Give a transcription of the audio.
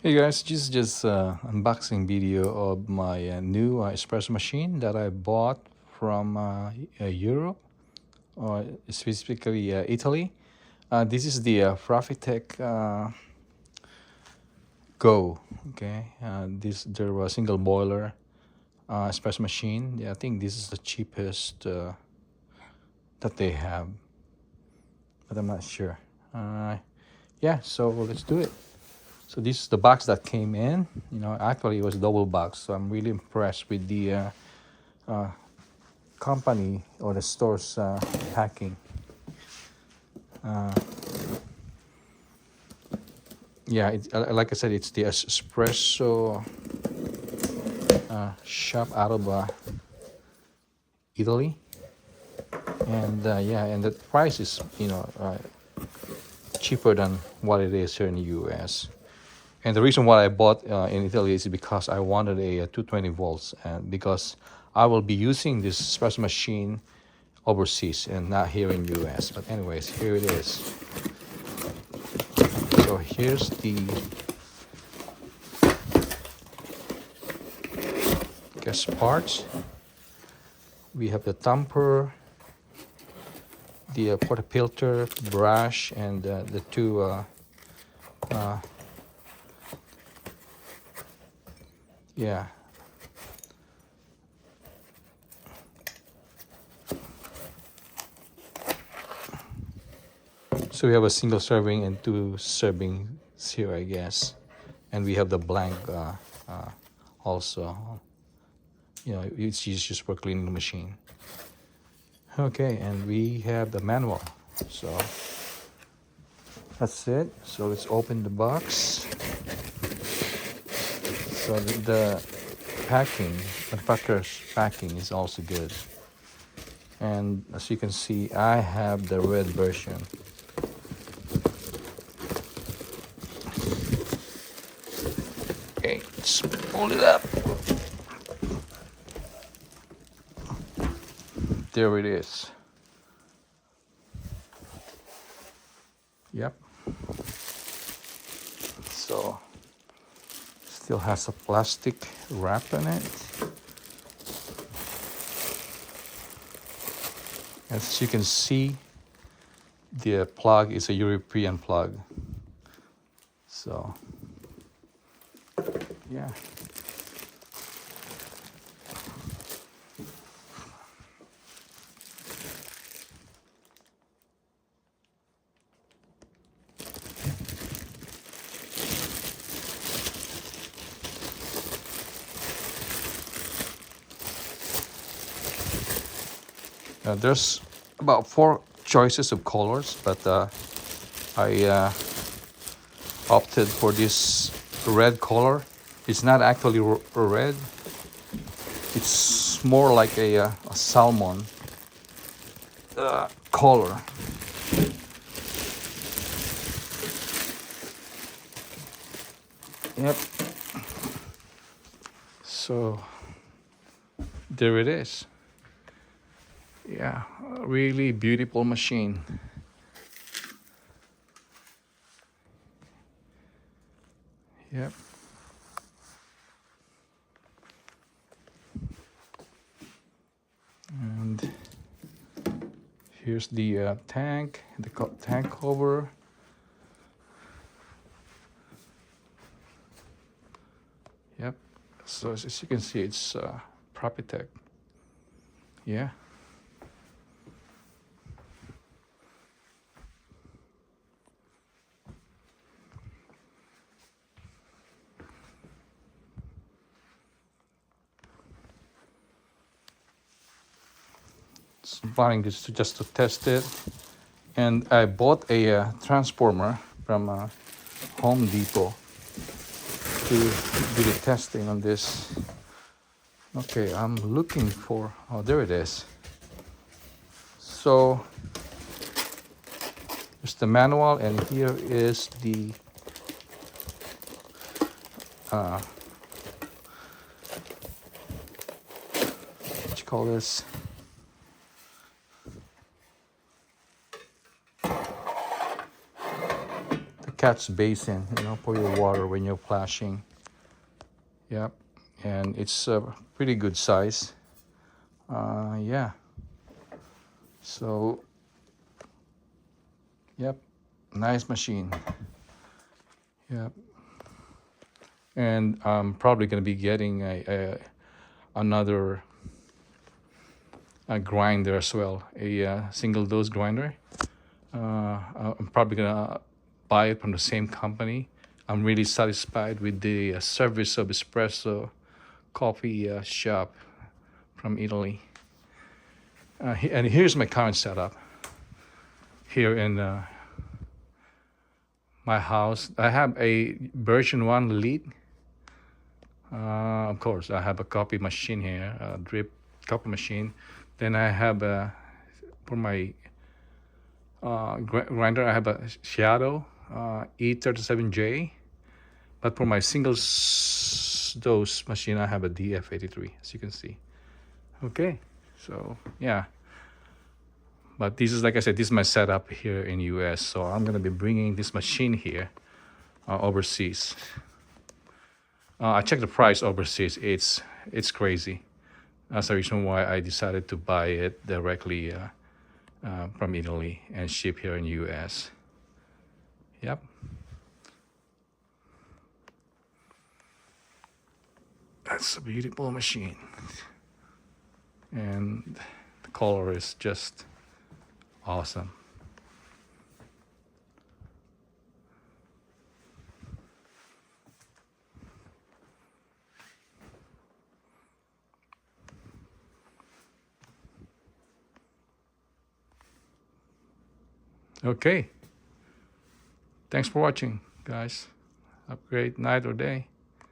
Hey guys, this is just unboxing video of my new espresso machine that I bought from Europe, or specifically Italy. This is the Profitec Go. Okay, there was a single boiler espresso machine. Yeah, I think this is the cheapest that they have, but I'm not sure. Yeah, so let's do it. So this is the box that came in. Actually it was double box. So I'm really impressed with the company or the store's packing. Yeah, like I said, it's the espresso shop out of Italy, and yeah, and the price is cheaper than what it is here in the U.S. And the reason why I bought in Italy is because I wanted a 220 volts, and because I will be using this espresso machine overseas and not here in U.S. But anyways, here it is. So here's the guest parts. We have the thumper, the portafilter, brush, and the two yeah. So we have a single serving and two servings here, I guess, and we have the blank also. It's used just for cleaning the machine. Okay, and we have the manual. So that's it. So let's open the box. So the packing, the packer's packing is also good. And as you can see, I have the red version. Okay, let's pull it up. There it is. Yep. So still has a plastic wrap in it. As you can see, the plug is a European plug. So yeah. There's about 4 choices of colors, but I opted for this red color. It's not actually red. It's more like a salmon color. Yep. So there it is. Yeah, a really beautiful machine. Yep. And here's the tank, the tank cover. Yep. So as you can see, it's Profitec. Yeah. Buying this just to test it, and I bought a transformer from Home Depot to do the testing on this. Okay, I'm looking for, oh, there it is. So there's the manual, and here is the what you call this, catch basin, for your water when you're plashing. Yep, and it's a pretty good size. Yeah. So, yep, nice machine. Yep. And I'm probably going to be getting another grinder as well, a single dose grinder. I'm probably gonna buy it from the same company. I'm really satisfied with the service of espresso coffee shop from Italy. And here's my current setup here in my house. I have a version 1 Elite. Of course, I have a coffee machine here, a drip coffee machine. Then I have for my grinder, I have a Shadow E37J. But for my single dose machine, I have a DF83, as you can see. Okay, so yeah. But this is, like I said, this is my setup here in US. So I'm gonna be bringing this machine here overseas. I checked the price overseas. It's crazy. That's the reason why I decided to buy it directly from Italy and ship here in US. Yep. That's a beautiful machine. And the color is just awesome. Okay. Thanks for watching, guys. Have a great night or day.